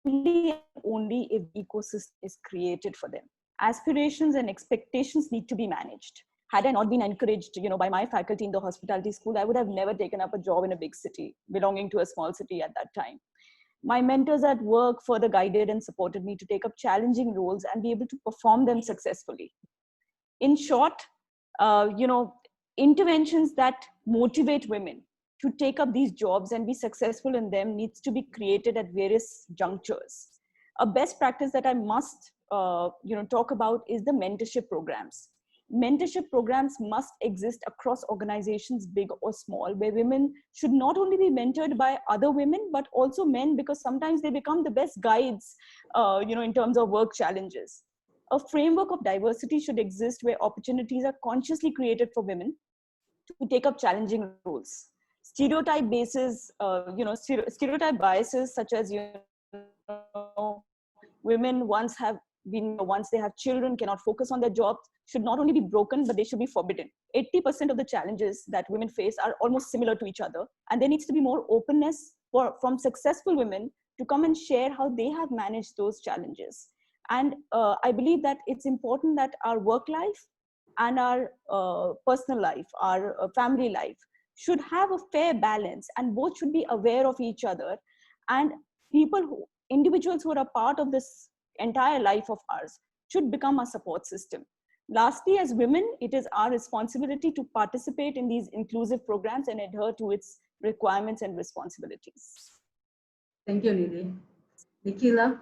if the ecosystem is created for them. Aspirations and expectations need to be managed. Had I not been encouraged, you know, by my faculty in the hospitality school, I would have never taken up a job in a big city, belonging to a small city at that time. My mentors at work further guided and supported me to take up challenging roles and be able to perform them successfully. In short, you know, interventions that motivate women to take up these jobs and be successful in them needs to be created at various junctures. A best practice that I must you know, talk about is the mentorship programs. Mentorship programs must exist across organizations, big or small, where women should not only be mentored by other women, but also men, because sometimes they become the best guides, you know, in terms of work challenges. A framework of diversity should exist where opportunities are consciously created for women to take up challenging roles. Stereotype bases, you know, stereotype biases such as, you know, women once they have children cannot focus on their jobs should not only be broken, but they should be forbidden. 80% of the challenges that women face are almost similar to each other. And there needs to be more openness from successful women to come and share how they have managed those challenges. And I believe that it's important that our work life and our personal life, our family life should have a fair balance, and both should be aware of each other. And individuals who are a part of this entire life of ours should become a support system. Lastly, as women, it is our responsibility to participate in these inclusive programs and adhere to its requirements and responsibilities. Thank you, Nidhi. Nikhila,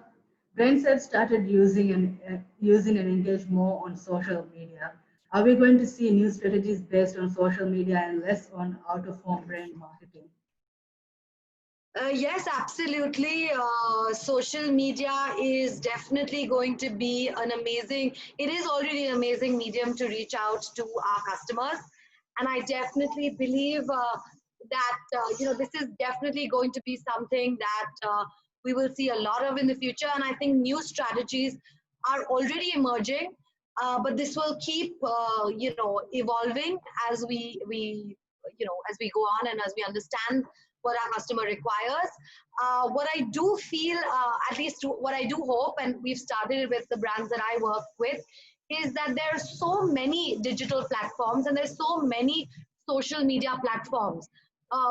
brands have started using and engage more on social media. Are we going to see new strategies based on social media and less on out-of-home brand marketing? Yes, absolutely. Social media is definitely going to be it is already an amazing medium to reach out to our customers. And I definitely believe that, you know, this is definitely going to be something that we will see a lot of in the future. And I think new strategies are already emerging, but this will keep, you know, evolving as we go on and as we understand what our customer requires. What I do feel, at least what I do hope, and we've started with the brands that I work with, is that there are so many digital platforms and there's so many social media platforms.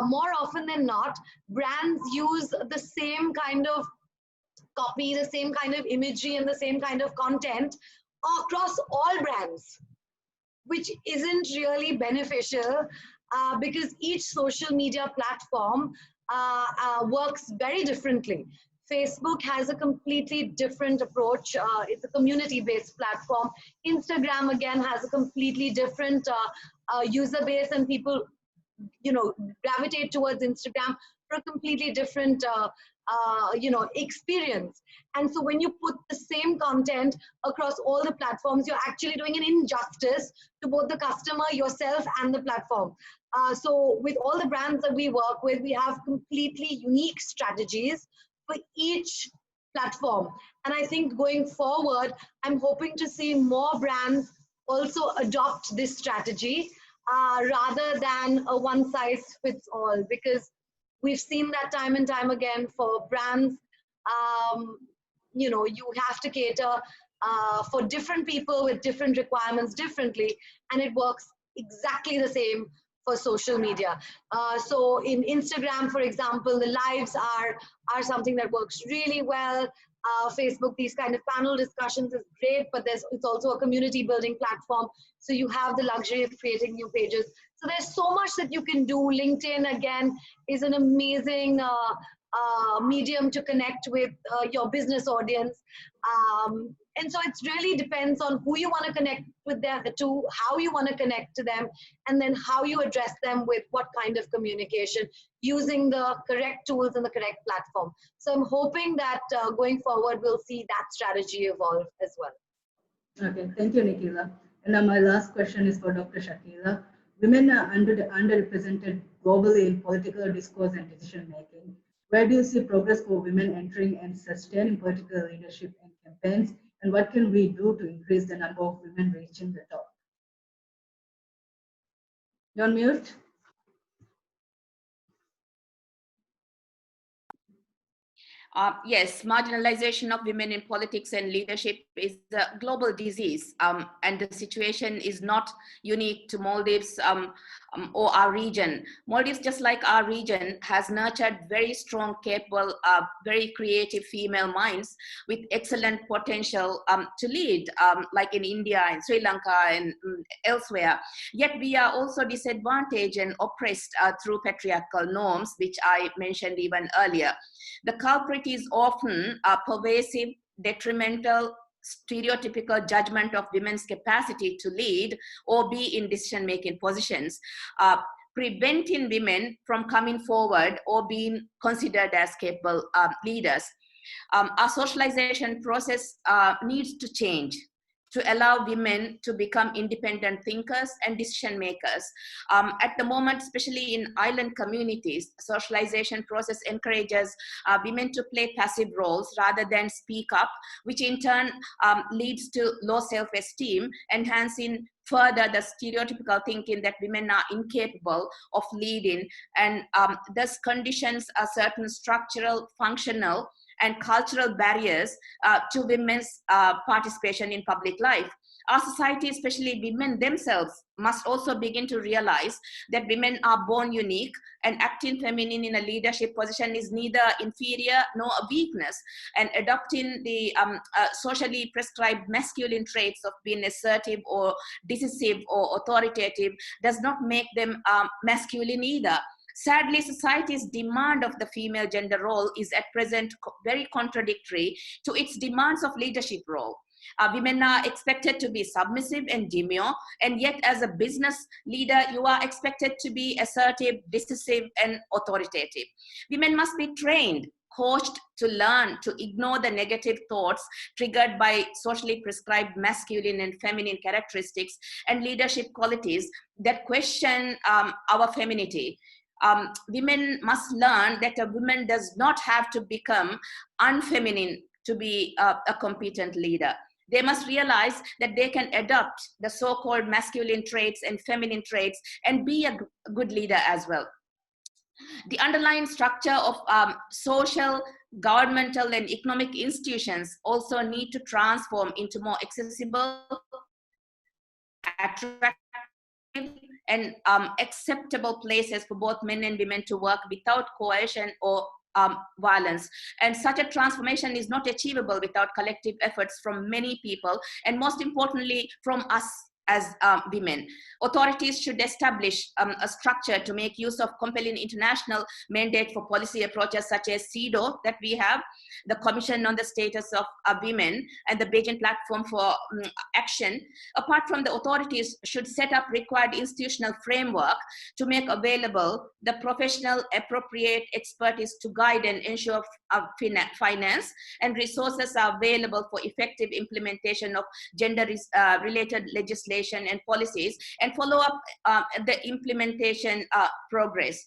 More often than not, brands use the same kind of copy, the same kind of imagery, and the same kind of content across all brands, which isn't really beneficial. Because each social media platform works very differently. Facebook has a completely different approach. It's a community-based platform. Instagram, again, has a completely different user base, and people, you know, gravitate towards Instagram for a completely different you know, experience. And so when you put the same content across all the platforms, you're actually doing an injustice to both the customer, yourself, and the platform. So with all the brands that we work with, we have completely unique strategies for each platform. And I think going forward, I'm hoping to see more brands also adopt this strategy rather than a one-size-fits-all, because We've seen that time and time again for brands. You know, you have to cater for different people with different requirements differently, and it works exactly the same for social media. So in Instagram, for example, the lives are something that works really well. Facebook, these kind of panel discussions is great, but it's also a community building platform. So you have the luxury of creating new pages. So there's so much that you can do. LinkedIn, again, is an amazing medium to connect with your business audience. And so it really depends on who you want to connect with them to, how you want to connect to them, and then how you address them with what kind of communication using the correct tools and the correct platform. So I'm hoping that going forward, we'll see that strategy evolve as well. Okay, thank you, Nikhila. And now my last question is for Dr. Shakila. Women are underrepresented globally in political discourse and decision making. Where do you see progress for women entering and sustaining political leadership and campaigns? And what can we do to increase the number of women reaching the top? You're on mute. Yes, marginalization of women in politics and leadership is a global disease, and the situation is not unique to Maldives or our region. Maldives, just like our region, has nurtured very strong, capable, very creative female minds with excellent potential to lead, like in India and Sri Lanka and elsewhere. Yet we are also disadvantaged and oppressed through patriarchal norms, which I mentioned even earlier. The culprit is often a pervasive, detrimental, stereotypical judgment of women's capacity to lead or be in decision-making positions, preventing women from coming forward or being considered as capable leaders. Our socialization process needs to change to allow women to become independent thinkers and decision makers. At the moment, especially in island communities, socialization process encourages women to play passive roles rather than speak up, which in turn leads to low self-esteem, enhancing further the stereotypical thinking that women are incapable of leading, and thus conditions a certain structural, functional, and cultural barriers to women's participation in public life. Our society, especially women themselves, must also begin to realize that women are born unique, and acting feminine in a leadership position is neither inferior nor a weakness. And adopting the socially prescribed masculine traits of being assertive or decisive or authoritative does not make them masculine either. Sadly, society's demand of the female gender role is at present very contradictory to its demands of leadership role. Women are expected to be submissive and demure, and yet as a business leader, you are expected to be assertive, decisive, and authoritative. Women must be trained, coached to learn to ignore the negative thoughts triggered by socially prescribed masculine and feminine characteristics and leadership qualities that question our femininity. Women must learn that a woman does not have to become unfeminine to be a competent leader. They must realize that they can adopt the so-called masculine traits and feminine traits and be a good leader as well. The underlying structure of social, governmental, and economic institutions also need to transform into more accessible, attractive, and acceptable places for both men and women to work without coercion or violence. And such a transformation is not achievable without collective efforts from many people, and most importantly, from us as women. Authorities should establish a structure to make use of compelling international mandate for policy approaches such as CEDAW that we have, the Commission on the Status of Women, and the Beijing Platform for Action. Apart from the authorities should set up required institutional framework to make available the professional appropriate expertise to guide and ensure finance and resources are available for effective implementation of gender related legislation legislation and policies, and follow up the implementation progress.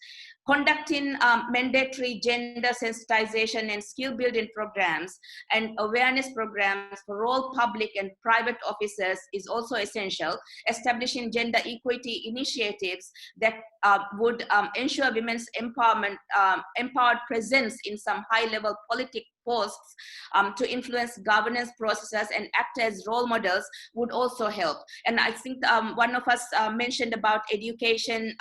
Conducting mandatory gender sensitization and skill building programs and awareness programs for all public and private officers is also essential. Establishing gender equity initiatives that would ensure women's empowered presence in some high-level political posts to influence governance processes and act as role models would also help. And I think one of us mentioned about education,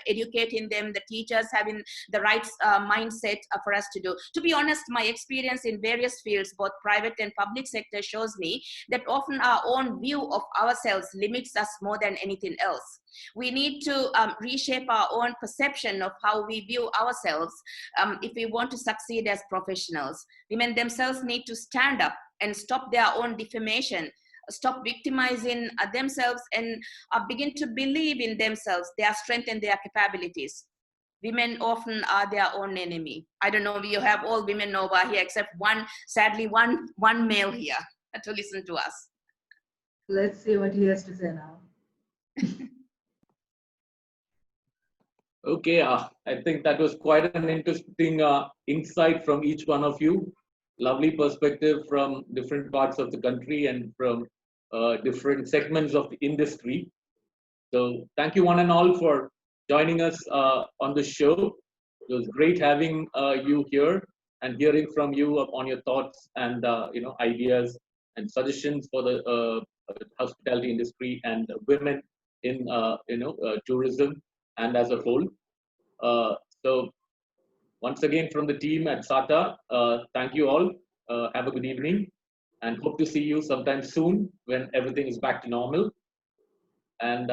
educating them, the teachers having the right mindset for us to do. To be honest, my experience in various fields, both private and public sector, shows me that often our own view of ourselves limits us more than anything else. We need to reshape our own perception of how we view ourselves if we want to succeed as professionals. Women themselves need to stand up and stop their own defamation, stop victimizing themselves, and begin to believe in themselves, their strength and their capabilities. Women often are their own enemy. I don't know, you have all women over here except one, sadly, one male here to listen to us. Let's see what he has to say now. Okay, I think that was quite an interesting insight from each one of you. Lovely perspective from different parts of the country and from different segments of the industry. So thank you one and all for joining us on the show. It was great having you here and hearing from you on your thoughts and ideas and suggestions for the hospitality industry and women in tourism and as a whole. So once again from the team at SATA, thank you all. Have a good evening and hope to see you sometime soon when everything is back to normal. And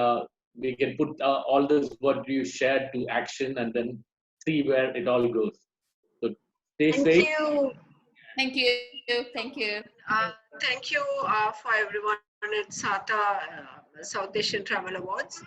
we can put all this what you shared to action and then see where it all goes. So stay safe. Thank you. Thank you. Thank you. Thank you for everyone at SATA South Asian Travel Awards.